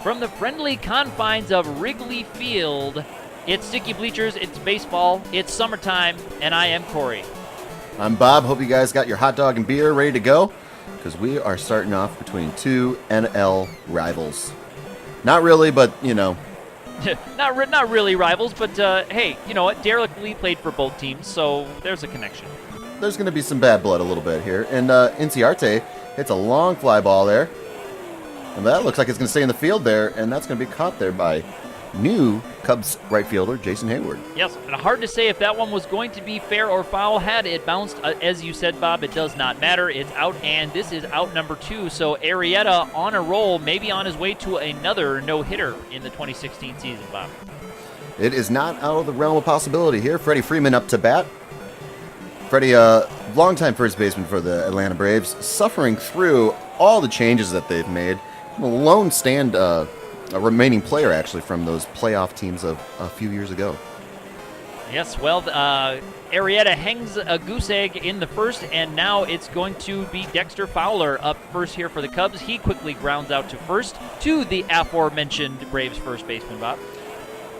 From the friendly confines of Wrigley Field, it's Sticky Bleachers, it's baseball, it's summertime, and I am Corey. I'm Bob. Hope you guys got your hot dog and beer ready to go, because we are starting off between two NL rivals. Not really, but, you know. not really rivals, but hey, you know what? Derrek Lee played for both teams, so there's a connection. There's going to be some bad blood a little bit here. And Inciarte hits a long fly ball there. And that looks like it's going to stay in the field there, and that's going to be caught there by new Cubs right fielder Jason Hayward. Yes, and hard to say if that one was going to be fair or foul. Had it bounced, as you said, Bob, it does not matter. It's out, and this is out number 2. So Arrieta on a roll, maybe on his way to another no-hitter in the 2016 season, Bob. It is not out of the realm of possibility here. Freddie Freeman up to bat. Freddie, longtime first baseman for the Atlanta Braves, suffering through all the changes that they've made. The lone stand, a remaining player, actually, from those playoff teams of a few years ago. Yes, well, Arrieta hangs a goose egg in the first, and now it's going to be Dexter Fowler up first here for the Cubs. He quickly grounds out to first to the aforementioned Braves first baseman, Bob.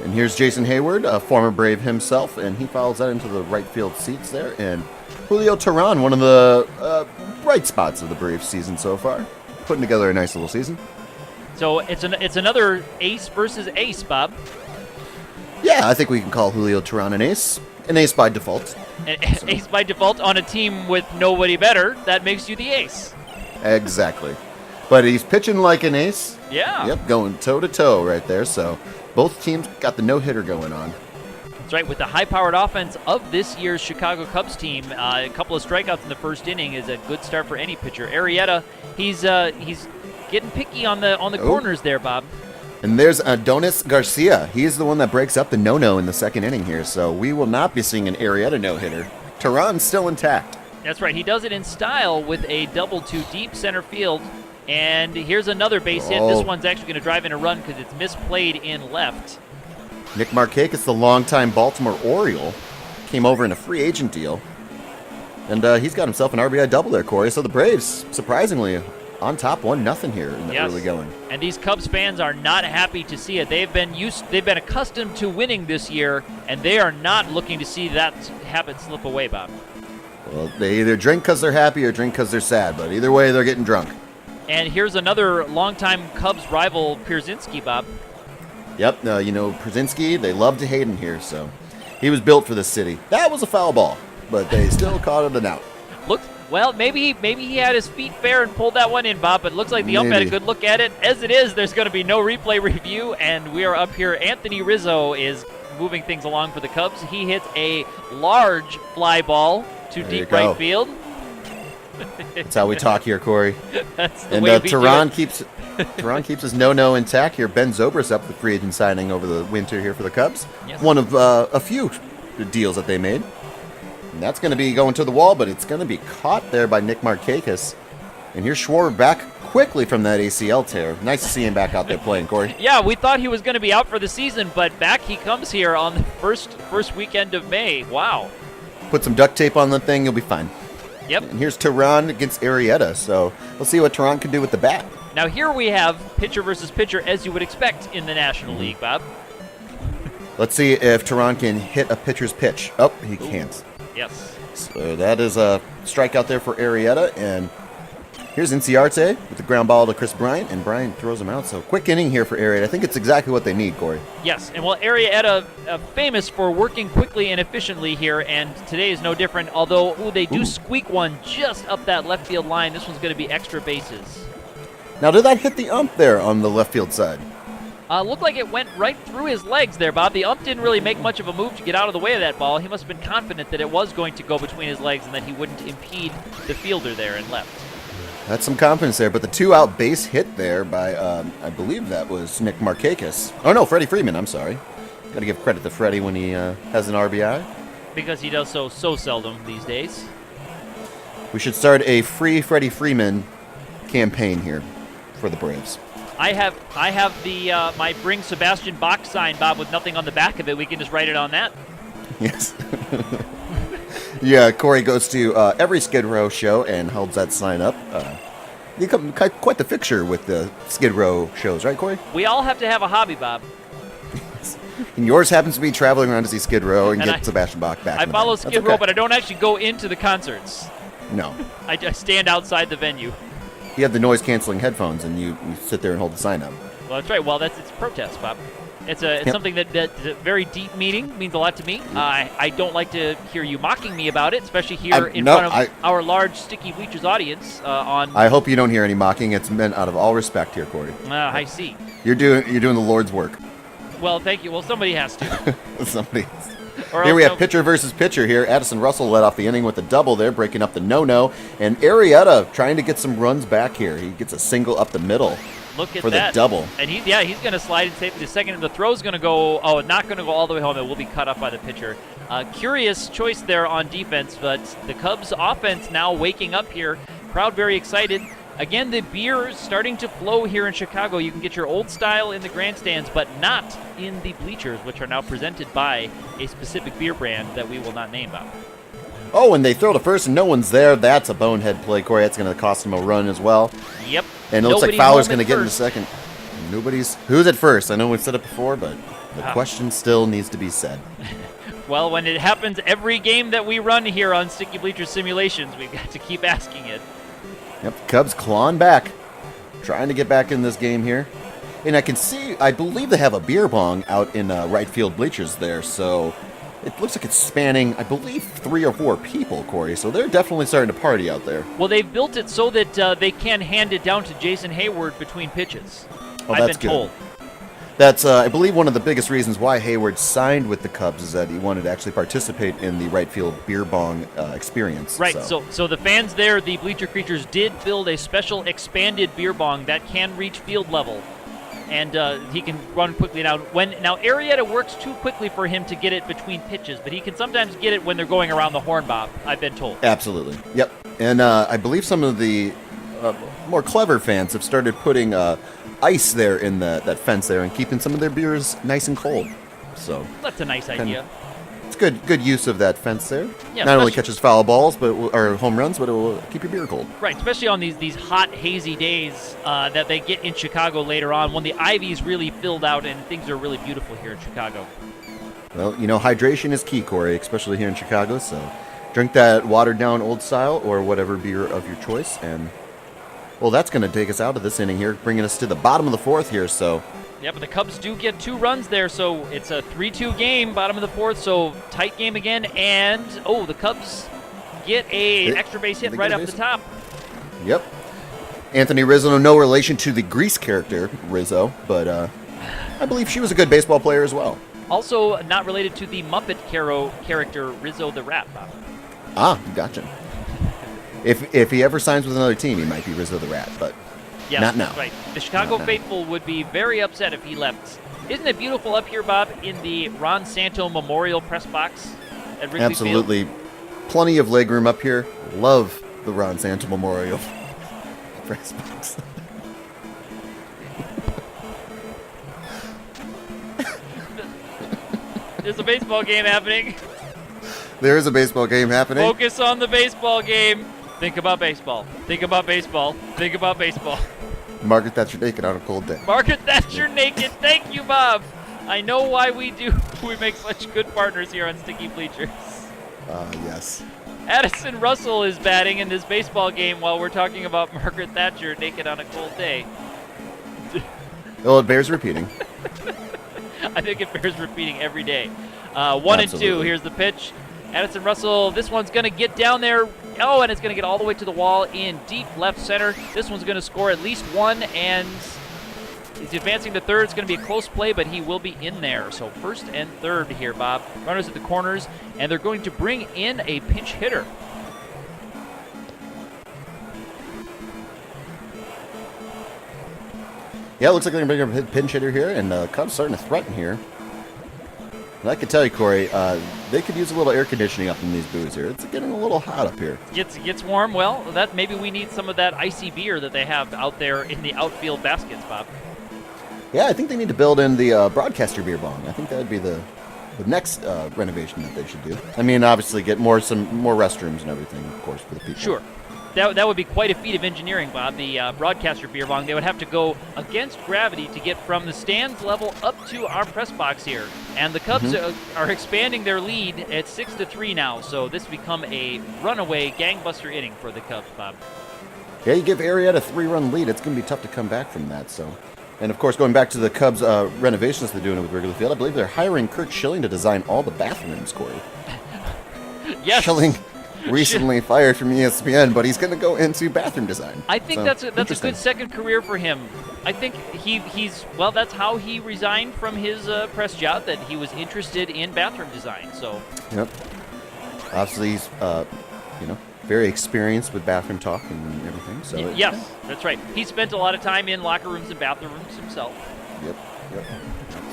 And here's Jason Hayward, a former Brave himself, and he follows that into the right field seats there. And Julio Teheran, one of the bright spots of the Braves season so far, putting together a nice little season. So it's another ace versus ace, Bob. Yeah, I think we can call Julio Teheran an ace by default. Ace by default on a team with nobody better. That makes you the ace. Exactly. But he's pitching like an ace. Yeah. Yep, going toe-to-toe right there. So both teams got the no-hitter going on. That's right. With the high-powered offense of this year's Chicago Cubs team, a couple of strikeouts in the first inning is a good start for any pitcher. Arrieta, he's getting picky on the corners there, Bob. And there's Adonis Garcia. He's the one that breaks up the no-no in the second inning here. So we will not be seeing an Arrieta no-hitter. Teheran's still intact. That's right. He does it in style with a double to deep center field. And here's another base hit. This one's actually going to drive in a run because it's misplayed in left. Nick Markakis, the longtime Baltimore Oriole, came over in a free agent deal. And he's got himself an R.B.I. double there, Corey. So the Braves, surprisingly, on top 1-0 here in the early going. And these Cubs fans are not happy to see it. They've been accustomed to winning this year, and they are not looking to see that habit slip away, Bob. Well, they either drink because they're happy or drink because they're sad, but either way, they're getting drunk. And here's another longtime Cubs rival, Pierzynski, Bob. Yep, you know, Pierzynski, they love to hate him here, so he was built for this city. That was a foul ball, but they still caught it an out. Well, maybe he had his feet fair and pulled that one in, Bob, but it looks like the ump had a good look at it. As it is, there's going to be no replay review, and we are up here. Anthony Rizzo is moving things along for the Cubs. He hits a large fly ball to deep right field. That's how we talk here, Corey. That's the way we Teheran keeps his no-no intact here. Ben Zobrist up the free agent signing over the winter here for the Cubs. Yes. One of a few deals that they made. And that's going to be going to the wall, but it's going to be caught there by Nick Markakis. And here's Schwarber back quickly from that ACL tear. Nice to see him back out there playing, Corey. Yeah, we thought he was going to be out for the season, but back he comes here on the first weekend of May. Wow. Put some duct tape on the thing, you'll be fine. Yep. And here's Teheran against Arrieta, so we'll see what Teheran can do with the bat. Now here we have pitcher versus pitcher, as you would expect in the National League, Bob. Let's see if Teheran can hit a pitcher's pitch. Oh, he can't. Yes. So that is a strikeout there for Arrieta, and here's Inciarte with the ground ball to Chris Bryant, and Bryant throws him out. So quick inning here for Arrieta. I think it's exactly what they need, Corey. Yes, and well, Arrieta famous for working quickly and efficiently here, and today is no different, although they do squeak one just up that left field line. This one's going to be extra bases. Now, did that hit the ump there on the left field side? Looked like it went right through his legs there, Bob. The ump didn't really make much of a move to get out of the way of that ball. He must have been confident that it was going to go between his legs and that he wouldn't impede the fielder there in left. That's some confidence there, but the two-out base hit there by, I believe that was Nick Markakis. Oh, no, Freddie Freeman, I'm sorry. Got to give credit to Freddie when he has an RBI. Because he does so seldom these days. We should start a free Freddie Freeman campaign here for the Braves. I have the my Bring Sebastian Bach sign, Bob, with nothing on the back of it. We can just write it on that. Yes. Yeah, Corey goes to every Skid Row show and holds that sign up. You come quite the fixture with the Skid Row shows, right, Corey? We all have to have a hobby, Bob. And yours happens to be traveling around to see Skid Row and And get Sebastian Bach back. I in the follow band. Skid That's Row, okay. but I don't actually go into the concerts. No. I just stand outside the venue. You have the noise-canceling headphones, and you sit there and hold the sign up. Well, that's right. Well, it's protest, Bob. It's Yep. something that's a very deep meaning, means a lot to me. I don't like to hear you mocking me about it, especially here in front of our large Sticky Bleachers audience on... I hope you don't hear any mocking. It's meant out of all respect here, Corey. I see. You're doing the Lord's work. Well, thank you. Well, somebody has to. Somebody. Or Here we else have pitcher versus pitcher here. Addison Russell led off the inning with a double there, breaking up the no-no. And Arrieta trying to get some runs back here. He gets a single up the middle Look at for that. the double. And he's going to slide it safely to second, and the throw's going to go, not going to go all the way home. It will be cut up by the pitcher. Curious choice there on defense, but the Cubs offense now waking up here. Crowd very excited. Again, the beer is starting to flow here in Chicago. You can get your old style in the grandstands, but not in the bleachers, which are now presented by a specific beer brand that we will not name, Bob. Oh, and they throw to first and no one's there. That's a bonehead play, Corey. That's going to cost him a run as well. Yep. And it looks like Nobody Fowler's home going to at get into first. second. Who's at first? I know we've said it before, but the Ah. question still needs to be said. Well, when it happens every game that we run here on Sticky Bleachers Simulations, we've got to keep asking it. Yep, Cubs clawing back, trying to get back in this game here. And I believe they have a beer bong out in right field bleachers there, so it looks like it's spanning, I believe, 3 or 4 people, Corey. So they're definitely starting to party out there. Well, they've built it so that they can hand it down to Jason Hayward between pitches. Oh, I've that's been good. told. That's, I believe, one of the biggest reasons why Hayward signed with the Cubs is that he wanted to actually participate in the right field beer bong experience. Right, so the fans there, the Bleacher Creatures, did build a special expanded beer bong that can reach field level. And he can run quickly. Now, Arrieta works too quickly for him to get it between pitches, but he can sometimes get it when they're going around the horn, Bob, I've been told. Absolutely. Yep. And I believe some of the more clever fans have started putting ice there in that fence there and keeping some of their beers nice and cold. So That's a nice idea. it's good use of that fence there. Yeah, Not only especially- catches foul balls or home runs, but it will keep your beer cold. Right, especially on these hot, hazy days that they get in Chicago later on when the ivy's really filled out and things are really beautiful here in Chicago. Well, hydration is key, Corey, especially here in Chicago. So drink that watered down old style or whatever beer of your choice. And, well, that's going to take us out of this inning here, bringing us to the bottom of the 4th here. So Yeah, but the Cubs do get 2 runs there, so it's a 3-2 game, bottom of the 4th, so tight game again. And, the Cubs get an extra base hit they right get a off base the top. Yep. Anthony Rizzo, no relation to the Grease character, Rizzo, but I believe she was a good baseball player as well. Also not related to the Muppet character Rizzo the Rat, Bob. Ah, gotcha. If he ever signs with another team, he might be Rizzo the Rat, but Yes, not now. that's right. The Chicago Not now. faithful would be very upset if he left. Isn't it beautiful up here, Bob, in the Ron Santo Memorial Press Box at Wrigley Field? Absolutely. Plenty of legroom up here. Love the Ron Santo Memorial press box. There's a baseball game happening. There is a baseball game happening. Focus on the baseball game. Think about baseball. Think about baseball. Think about baseball. Margaret Thatcher naked on a cold day. Margaret Thatcher naked. Thank you, Bob. I know why we make such good partners here on Sticky Bleachers. Yes. Addison Russell is batting in this baseball game while we're talking about Margaret Thatcher naked on a cold day. Well, it bears repeating. I think it bears repeating every day. 1 and 2. Absolutely. Here's the pitch. Addison Russell, this one's going to get down there. Oh, and it's going to get all the way to the wall in deep left center. This one's going to score at least 1, and he's advancing to third. It's going to be a close play, but he will be in there. So 1st and 3rd here, Bob. Runners at the corners, and they're going to bring in a pinch hitter. Yeah, it looks like they're going to bring a pinch hitter here, and Cubs starting to threaten here. And I can tell you, Corey, they could use a little air conditioning up in these booths here. It's getting a little hot up here. Gets warm. Well, that maybe we need some of that icy beer that they have out there in the outfield baskets, Bob. Yeah, I think they need to build in the broadcaster beer bong. I think that would be the the next renovation that they should do. I mean, obviously get some more restrooms and everything, of course, for the people. Sure. That would be quite a feat of engineering, Bob. The broadcaster beer bong, they would have to go against gravity to get from the stands level up to our press box here. And the Cubs are expanding their lead at 6-3 now, so this become a runaway gangbuster inning for the Cubs, Bob. Yeah, you give Arrieta a 3-run lead, it's going to be tough to come back from that. So, and of course, going back to the Cubs renovations they're doing with Wrigley Field, I believe they're hiring Kurt Schilling to design all the bathrooms, Corey. Yes. Schilling recently fired from ESPN, but he's going to go into bathroom design. I think that's a good second career for him. I think he's that's how he resigned from his press job, that he was interested in bathroom design. So. Yep. Obviously, he's very experienced with bathroom talk and everything. So yes, that's right. He spent a lot of time in locker rooms and bathrooms himself. Yep.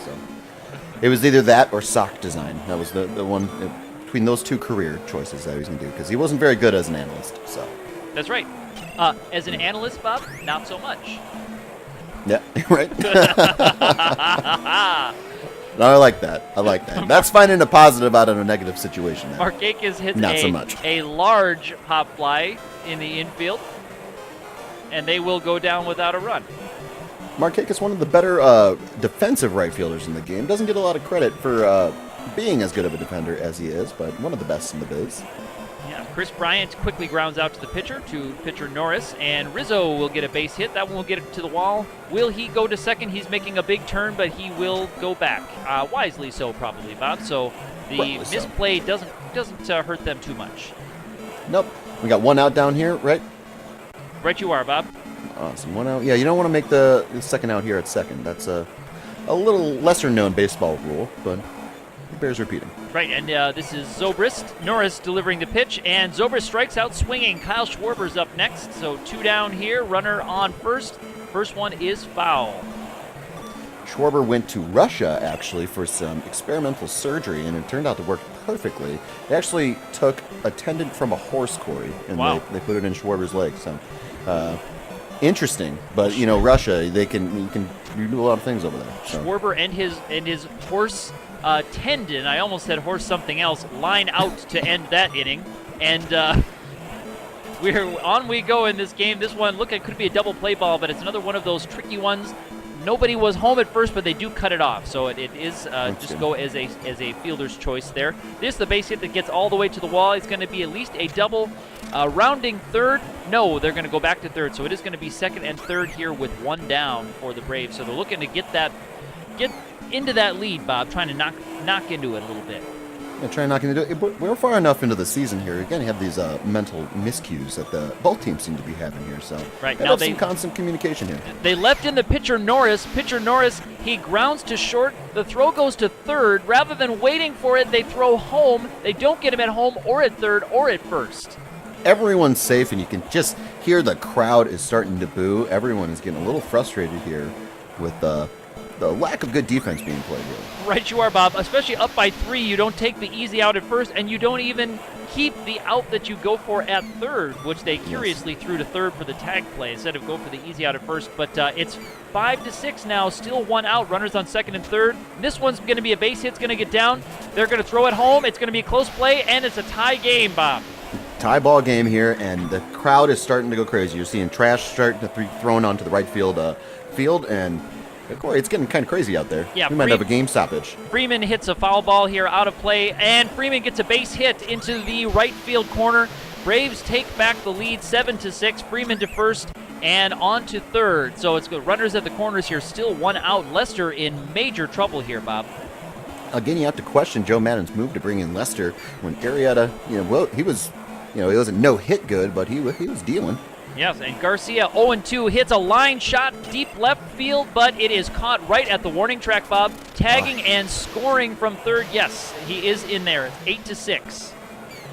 So it was either that or sock design. That was the one between those two career choices that he was going to do, because he wasn't very good as an analyst. So that's right. As an analyst, Bob, not so much. Yeah, right. No, I like that. That's finding a positive out of a negative situation. Markakis hits not so much. A large pop fly in the infield, and they will go down without a run. Markakis, one of the better defensive right fielders in the game. Doesn't get a lot of credit for being as good of a defender as he is, but one of the best in the biz. Yeah, Chris Bryant quickly grounds out to pitcher Norris, and Rizzo will get a base hit. That one will get it to the wall. Will he go to second? He's making a big turn, but he will go back. Wisely so, probably, Bob. So the misplay doesn't hurt them too much. Nope. We got one out down here, right? Right you are, Bob. Awesome. One out. Yeah, you don't want to make the second out here at second. That's a little lesser-known baseball rule, but it bears repeating. Right, and this is Zobrist. Norris delivering the pitch, and Zobrist strikes out swinging. Kyle Schwarber's up next, so 2 down here. Runner on first. First one is foul. Schwarber went to Russia, actually, for some experimental surgery, and it turned out to work perfectly. They actually took a tendon from a horse, Corey, and they put it in Schwarber's leg. So, interesting, but Russia, you can do a lot of things over there. So. Schwarber and his horse tendon, I almost said horse something else, line out to end that inning, and we go in this game. This one, look, it could be a double play ball, but it's another one of those tricky ones. Nobody was home at first, but they do cut it off, so it is just go as a fielder's choice there. This is the base hit that gets all the way to the wall. It's going to be at least a double. Rounding third, no, they're going to go back to third, so it is going to be second and third here with 1 down for the Braves. So they're looking to get into that lead, Bob, trying to knock into it a little bit. Yeah, trying to knock into it. But we're far enough into the season here. Again, you have these mental miscues that both teams seem to be having here. So right now some constant communication here. They left in the pitcher Norris. Pitcher Norris, he grounds to short. The throw goes to third. Rather than waiting for it, they throw home. They don't get him at home or at third or at first. Everyone's safe, and you can just hear the crowd is starting to boo. Everyone is getting a little frustrated here with the lack of good defense being played here. Right you are, Bob. Especially up by 3, you don't take the easy out at first, and you don't even keep the out that you go for at third, which they curiously threw to third for the tag play instead of go for the easy out at first. But it's 5-6 now, still 1 out. Runners on second and third. This one's going to be a base hit. It's going to get down. They're going to throw it home. It's going to be a close play, and it's a tie game, Bob. Tie ball game here, and the crowd is starting to go crazy. You're seeing trash starting to be thrown onto the right field, and Corey, it's getting kind of crazy out there. Yeah, we might have a game stoppage. Freeman hits a foul ball here out of play, and Freeman gets a base hit into the right field corner. Braves take back the lead 7-6. Freeman to first and on to third. So it's good. Runners at the corners here, still 1 out. Lester in major trouble here, Bob. Again, you have to question Joe Maddon's move to bring in Lester when Arrieta, he was, he wasn't no hit good, but he was dealing. Yes, and Garcia 0-2 hits a line shot deep left field, but it is caught right at the warning track, Bob. Tagging and scoring from third. Yes, he is in there. 8-6.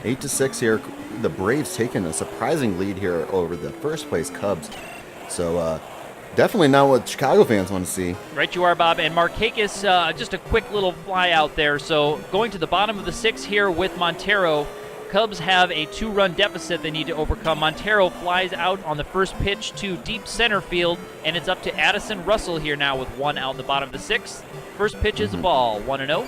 8-6 here. The Braves taking a surprising lead here over the first place Cubs. So definitely not what Chicago fans want to see. Right you are, Bob. And Markakis, just a quick little fly out there. So going to the bottom of the 6th here with Montero. Cubs have a 2-run deficit they need to overcome. Montero flies out on the first pitch to deep center field, and it's up to Addison Russell here now with 1 out in the bottom of the 6th. First pitch is a ball, 1-0.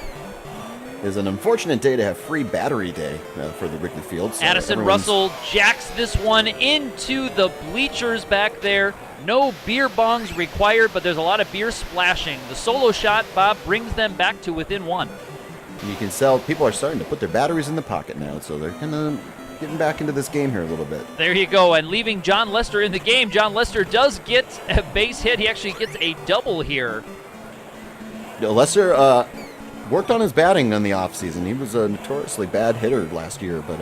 is an unfortunate day to have free battery day for the Wrigley Field. So Addison Russell jacks this one into the bleachers back there. No beer bongs required, but there's a lot of beer splashing. The solo shot, Bob, brings them back to within one. And you can tell people are starting to put their batteries in the pocket now, so they're kind of getting back into this game here a little bit. There you go, and leaving John Lester in the game. John Lester does get a base hit. He actually gets a double here. Lester worked on his batting in the offseason. He was a notoriously bad hitter last year, but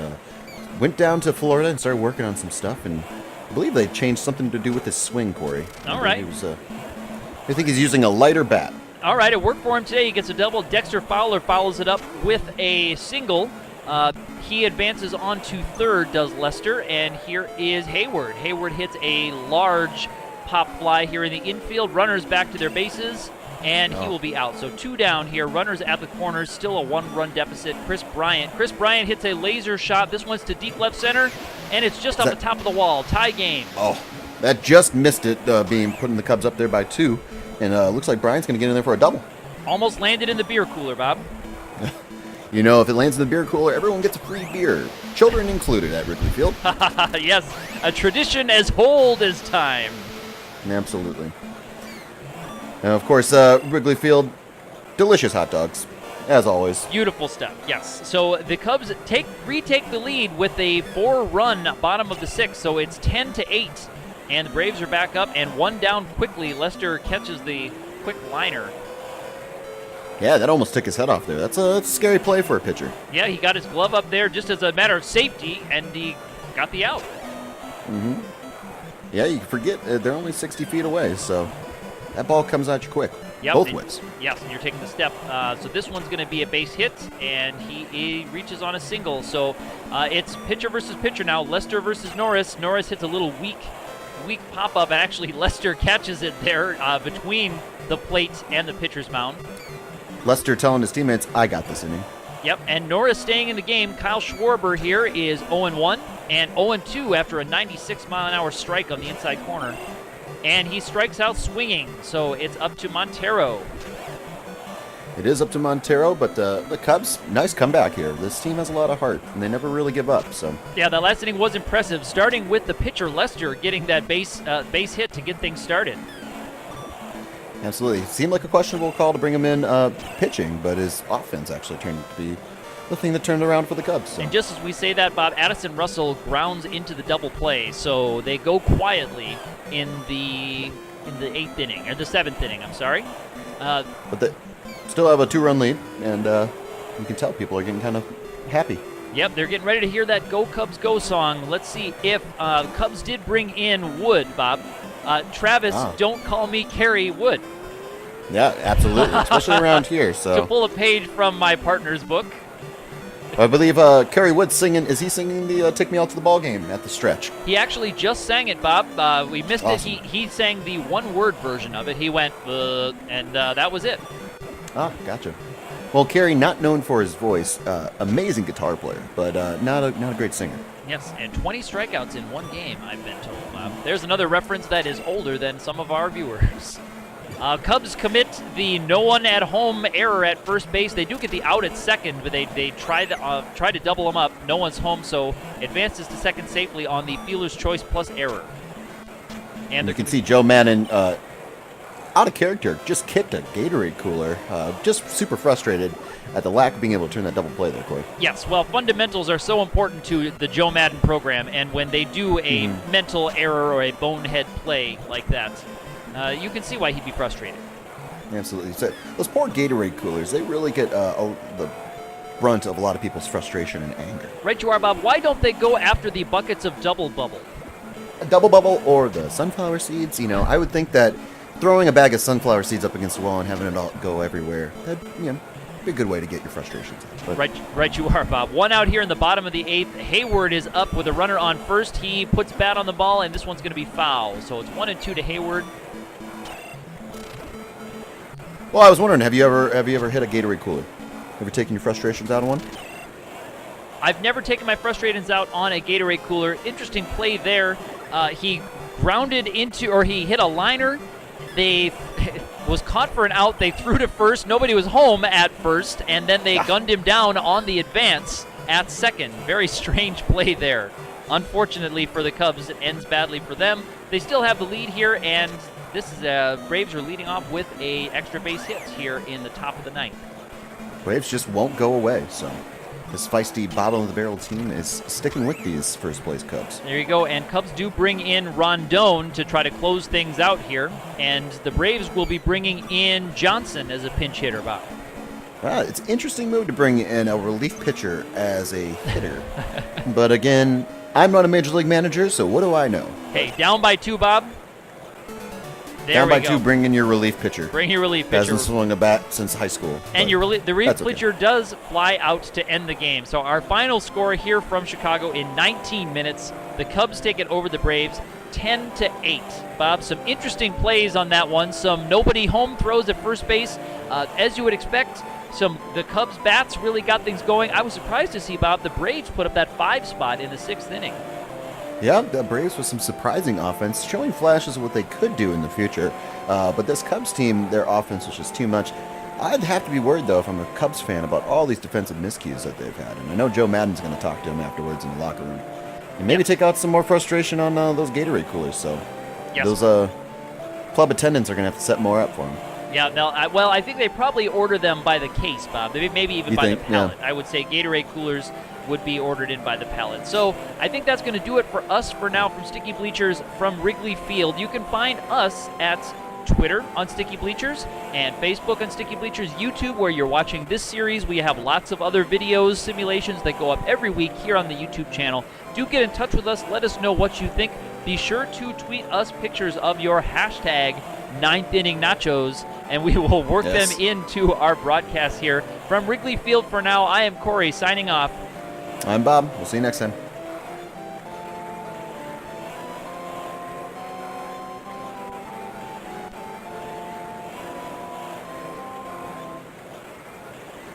went down to Florida and started working on some stuff, and I believe they changed something to do with his swing, Corey. All right. I think he's using a lighter bat. All right, it worked for him today. He gets a double. Dexter Fowler follows it up with a single. He advances on to third, does Lester, and here is Hayward. Hayward hits a large pop fly here in the infield. Runners back to their bases, and he will be out. So 2 down here. Runners at the corners, still a 1-run deficit. Chris Bryant hits a laser shot. This one's to deep left center, and it's just off the top of the wall. Tie game. Oh, that just missed it, being putting the Cubs up there by 2, and looks like Bryant's going to get in there for a double. Almost landed in the beer cooler, Bob. You know, if it lands in the beer cooler, everyone gets a free beer, children included at Wrigley Field. Yes, a tradition as old as time. Absolutely. Now, of course, Wrigley Field, delicious hot dogs, as always. Beautiful stuff, yes. So the Cubs retake the lead with a 4-run bottom of the 6th, so it's 10-8. And the Braves are back up, and 1 down quickly. Lester catches the quick liner. Yeah, that almost took his head off there. That's a scary play for a pitcher. Yeah, he got his glove up there just as a matter of safety, and he got the out. Mm-hmm. Yeah, you forget they're only 60 feet away, so that ball comes at you quick. Yep, Both ways. Yes, and you're taking the step. So this one's going to be a base hit, and he reaches on a single. So it's pitcher versus pitcher now. Lester versus Norris. Norris hits a little weak pop-up, and actually Lester catches it there between the plate and the pitcher's mound. Lester telling his teammates, I got this inning. Yep, and Norris staying in the game. Kyle Schwarber here is 0-1 and 0-2 after a 96-mile-an-hour strike on the inside corner. And he strikes out swinging, so it's up to Montero. It is up to Montero, but the Cubs, nice comeback here. This team has a lot of heart, and they never really give up. So yeah, that last inning was impressive, starting with the pitcher Lester getting that base hit to get things started. Absolutely. It seemed like a questionable call to bring him in pitching, but his offense actually turned out to be the thing that turned around for the Cubs. So. And just as we say that, Bob, Addison Russell grounds into the double play, so they go quietly in the 8th inning, or the 7th inning, I'm sorry. But they still have a 2-run lead, and you can tell people are getting kind of happy. Yep, they're getting ready to hear that Go Cubs Go song. Let's see if Cubs did bring in Wood, Bob. Travis, don't call me Kerry Wood. Yeah, absolutely, especially around here. So to pull a page from my partner's book. I believe Kerry Wood's singing. Is he singing the "Take Me Out to the Ball Game" at the stretch? He actually just sang it, Bob. We missed awesome. it. He sang the one-word version of it. He went, and that was it. Ah, gotcha. Well, Kerry, not known for his voice, amazing guitar player, but not a great singer. Yes, and 20 strikeouts in one game, I've been told. There's another reference that is older than some of our viewers. Cubs commit the no-one-at-home error at first base. They do get the out at second, but they try to double them up. No one's home, so advances to second safely on the fielder's choice plus error. And you can see Joe Madden, out of character, just kicked a Gatorade cooler. Just super frustrated at the lack of being able to turn that double play there, Corey. Yes, well, fundamentals are so important to the Joe Madden program, and when they do a mental error or a bonehead play like that, you can see why he'd be frustrated. Absolutely. So those poor Gatorade coolers, they really get the brunt of a lot of people's frustration and anger. Right you are, Bob. Why don't they go after the buckets of Double Bubble? A Double Bubble or the sunflower seeds, I would think that throwing a bag of sunflower seeds up against the wall and having it all go everywhere, that'd, be a good way to get your frustrations out. But right you are, Bob. 1 out here in the bottom of the 8th. Hayward is up with a runner on first. He puts bat on the ball, and this one's going to be foul. So it's 1-2 to Hayward. Well, I was wondering, have you ever hit a Gatorade cooler? Ever taken your frustrations out on one? I've never taken my frustrations out on a Gatorade cooler. Interesting play there. He grounded into, or he hit a liner. was caught for an out. They threw to first. Nobody was home at first, and then they gunned him down on the advance at second. Very strange play there. Unfortunately for the Cubs, it ends badly for them. They still have the lead here, and this is Braves are leading off with a extra base hit here in the top of the ninth. Braves just won't go away, so this feisty bottom-of-the-barrel team is sticking with these first-place Cubs. There you go, and Cubs do bring in Rondon to try to close things out here, and the Braves will be bringing in Johnson as a pinch hitter, Bob. It's an interesting move to bring in a relief pitcher as a hitter. But again, I'm not a major league manager, so what do I know? Hey, down by 2, Bob. There down we by go. 2, bring in your relief pitcher. Bring your relief pitcher. Hasn't swung a bat since high school. And the relief pitcher does fly out to end the game. So our final score here from Chicago in 19 minutes, the Cubs take it over the Braves 10-8. Bob, some interesting plays on that one. Some nobody home throws at first base. As you would expect, the Cubs bats really got things going. I was surprised to see, Bob, the Braves put up that 5 spot in the 6th inning. Yeah, the Braves with some surprising offense, showing flashes of what they could do in the future. But this Cubs team, their offense was just too much. I'd have to be worried, though, if I'm a Cubs fan, about all these defensive miscues that they've had. And I know Joe Madden's going to talk to him afterwards in the locker room. And maybe take out some more frustration on those Gatorade coolers. So those club attendants are going to have to set more up for him. Yeah, no, I think they probably order them by the case, Bob. Maybe even by the pallet. Yeah. I would say Gatorade coolers would be ordered in by the pallet. So I think that's going to do it for us for now from Sticky Bleachers from Wrigley Field. You can find us at Twitter on Sticky Bleachers and Facebook on Sticky Bleachers, YouTube where you're watching this series. We have lots of other videos, simulations that go up every week here on the YouTube channel. Do get in touch with us. Let us know what you think. Be sure to tweet us pictures of your hashtag 9th inning nachos, and we will work them into our broadcast here from Wrigley Field. For now, I am Corey signing off. I'm Bob. We'll see you next time.